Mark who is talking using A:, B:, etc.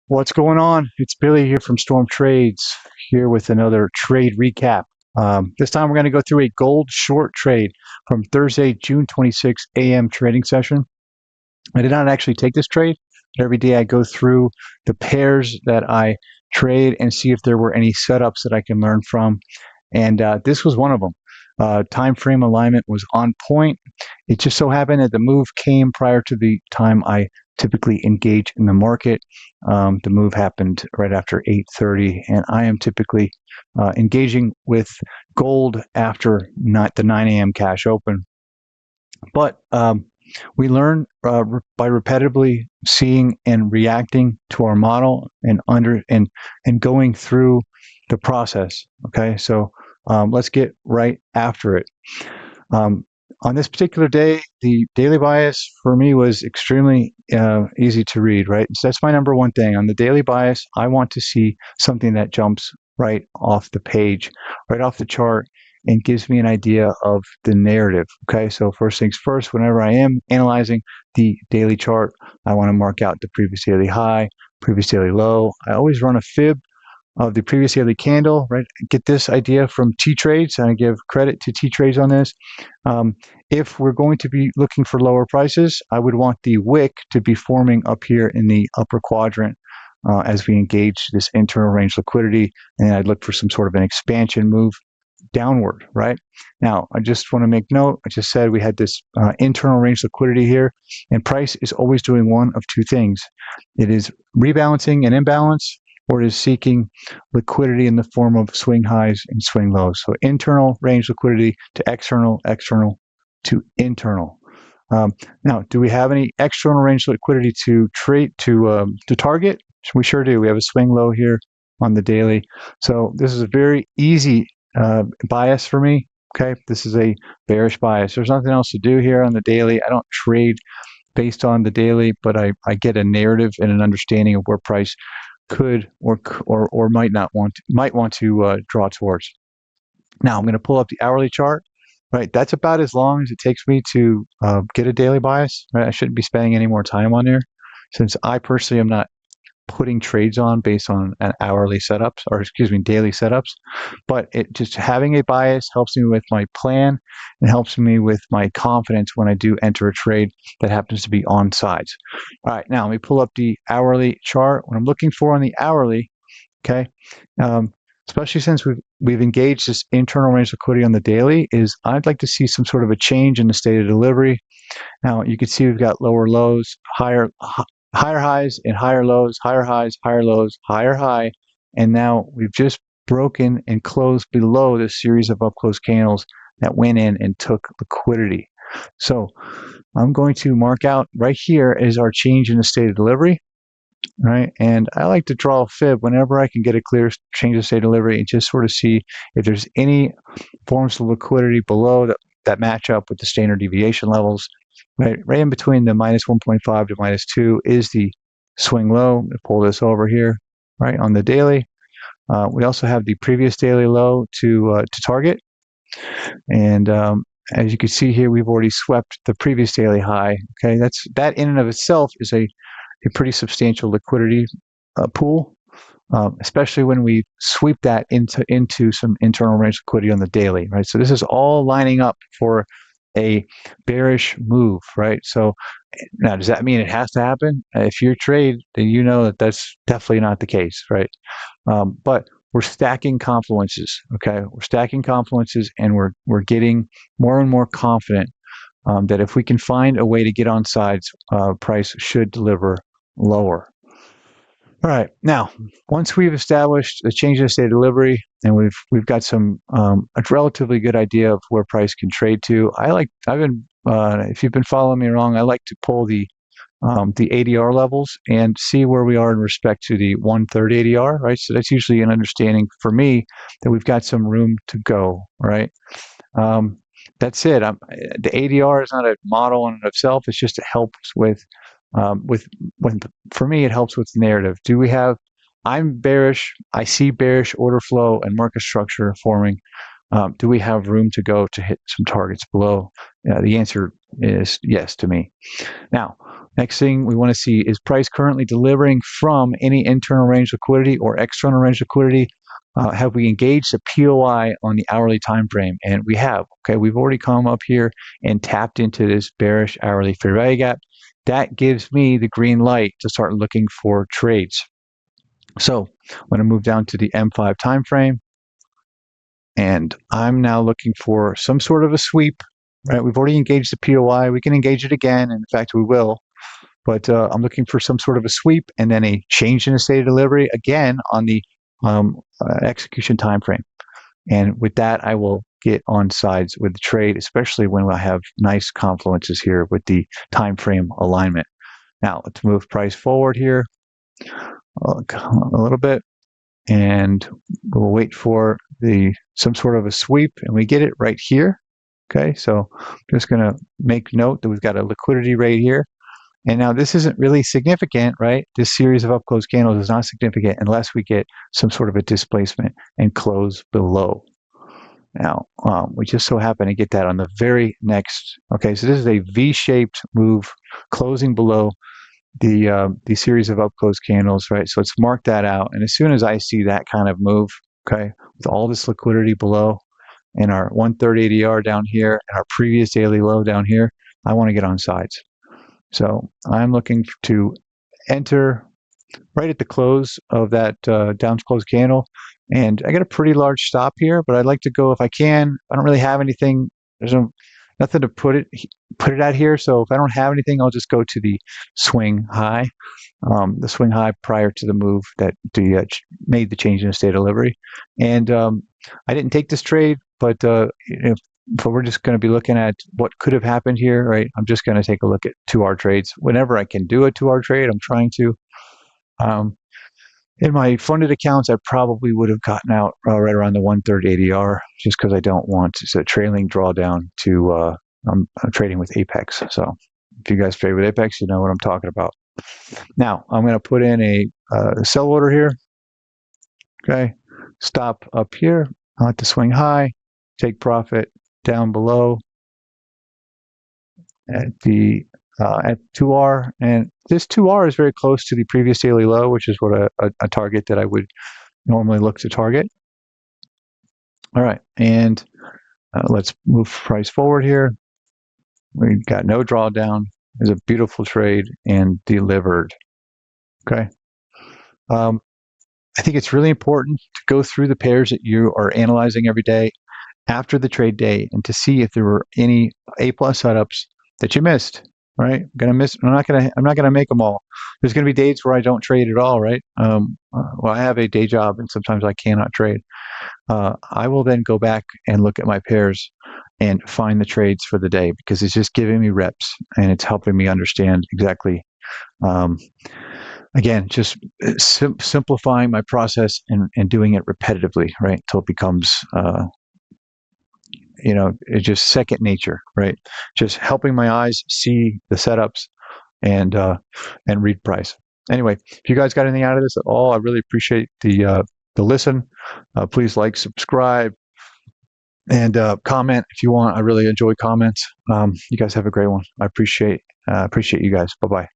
A: What's going on? It's Billy here from Storm Trades, here with another trade recap. This time we're going to go through a gold short trade from Thursday, June 26 a.m. trading session. I did not actually take this trade, but every day I go through the pairs that I trade and see if there were any setups that I can learn from. And this was one of them. Time frame alignment was on point. It just so happened that the move came prior to the time I typically engage in the market. The move happened right after 8:30, and I am typically engaging with gold after not the 9 a.m. cash open. But we learn by repetitively seeing and reacting to our model and going through the process. Okay, so let's get right after it. On this particular day, the daily bias for me was extremely easy to read, right? So that's my number one thing. On the daily bias, I want to see something that jumps right off the page, right off the chart, and gives me an idea of the narrative. Okay, so first things first, whenever I am analyzing the daily chart, I want to mark out the previous daily high, previous daily low. I always run a fib of the previous daily candle, right? Get this idea from T-Trades, and I give credit to T-Trades on this. If we're going to be looking for lower prices, I would want the wick to be forming up here in the upper quadrant as we engage this internal range liquidity, and I'd look for some sort of an expansion move downward, right? Now, I just want to make note, I just said we had this internal range liquidity here, and price is always doing one of two things. It is rebalancing an imbalance, or it is seeking liquidity in the form of swing highs and swing lows. So internal range liquidity to external, external to internal. Now, do we have any external range liquidity to target? We sure do. We have a swing low here on the daily. So this is a very easy bias for me. Okay, this is a bearish bias. There's nothing else to do here on the daily. I don't trade based on the daily, but I get a narrative and an understanding of where price could or might want to draw towards. Now I'm going to pull up the hourly chart. Right, that's about as long as it takes me to get a daily bias. Right, I shouldn't be spending any more time on there, since I personally am not putting trades on based on an hourly setups, or excuse me, daily setups. But it just having a bias helps me with my plan and helps me with my confidence when I do enter a trade that happens to be on sides. All right, now let me pull up the hourly chart. What I'm looking for on the hourly, okay, especially since we've engaged this internal range liquidity on the daily, is I'd like to see some sort of a change in the state of delivery. Now you can see we've got lower lows, higher highs and higher lows, higher highs, higher lows, higher high, and now we've just broken and closed below this series of up close candles that went in and took liquidity. So I'm going to mark out right here as our change in the state of delivery. Right, and I like to draw a fib whenever I can get a clear change of state delivery and just sort of see if there's any forms of liquidity below that match up with the standard deviation levels. Right in between the minus 1.5 to minus 2 is the swing low. I'm going to pull this over here, right on the daily. We also have the previous daily low to target, and as you can see here, we've already swept the previous daily high. Okay, that in and of itself is a pretty substantial liquidity pool, especially when we sweep that into some internal range liquidity on the daily, right? So this is all lining up for a bearish move, right? So now, does that mean it has to happen? If you're trade, then you know that that's definitely not the case, right? But we're stacking confluences, okay? We're stacking confluences, and we're getting more and more confident that if we can find a way to get on sides, price should deliver lower. All right, now once we've established a change in state of delivery and we've got some a relatively good idea of where price can trade to, if you've been following me along, I like to pull the ADR levels and see where we are in respect to the 1/3 ADR, right? So that's usually an understanding for me that we've got some room to go, right? That's it. The ADR is not a model in itself. It's just it helps for me, it helps with narrative. I'm bearish. I see bearish order flow and market structure forming Do we have room to go to hit some targets below? The answer is yes to me. Now, next thing we want to see is price currently delivering from any internal range liquidity or external range liquidity. Have we engaged the POI on the hourly time frame? And we have. Okay, we've already come up here and tapped into this bearish hourly fair value gap. That gives me the green light to start looking for trades. So I'm going to move down to the M5 time frame, and I'm now looking for some sort of a sweep. Right, we've already engaged the POI. We can engage it again. In fact, we will. But I'm looking for some sort of a sweep and then a change in the state of delivery again on the execution time frame. And with that, I will get on sides with the trade, especially when I have nice confluences here with the time frame alignment. Now let's move price forward here a little bit, and we'll wait for some sort of a sweep, and we get it right here. Okay, so I'm just going to make note that we've got a liquidity rate here. And now this isn't really significant, right? This series of up-close candles is not significant unless we get some sort of a displacement and close below. Now, we just so happen to get that on the very next. Okay, so this is a V-shaped move closing below the series of up-close candles, right? So let's mark that out. And as soon as I see that kind of move, okay, with all this liquidity below and our 130 ADR down here and our previous daily low down here, I want to get on sides. So I'm looking to enter right at the close of that down close candle. And I got a pretty large stop here, but I'd like to go if I can. I don't really have anything. There's nothing to put it at here. So if I don't have anything, I'll just go to the swing high. The swing high prior to the move that made the change in the state of delivery. And I didn't take this trade, but we're just going to be looking at what could have happened here, right? I'm just going to take a look at 2-hour trades. Whenever I can do a 2-hour trade, I'm trying to. In my funded accounts, I probably would have gotten out right around the 130 ADR just because I don't want it's a trailing drawdown to, I'm trading with Apex. So if you guys trade with Apex, you know what I'm talking about. Now, I'm going to put in a sell order here. Okay, stop up here. I want to swing high, take profit down below at the at 2R, and this 2R is very close to the previous daily low, which is what a target that I would normally look to target. All right, and let's move price forward here. We got no drawdown. It's a beautiful trade and delivered. Okay. I think it's really important to go through the pairs that you are analyzing every day after the trade day and to see if there were any A+ setups that you missed. Right? I'm not gonna make them all. There's gonna be days where I don't trade at all, right? Well, I have a day job and sometimes I cannot trade. I will then go back and look at my pairs and find the trades for the day because it's just giving me reps and it's helping me understand exactly. Again, just simplifying my process and doing it repetitively, right? Until it becomes it's just second nature, right? Just helping my eyes see the setups and read price. Anyway, if you guys got anything out of this at all, I really appreciate the listen. Please like, subscribe, and comment if you want. I really enjoy comments. You guys have a great one. I appreciate you guys. Bye-bye.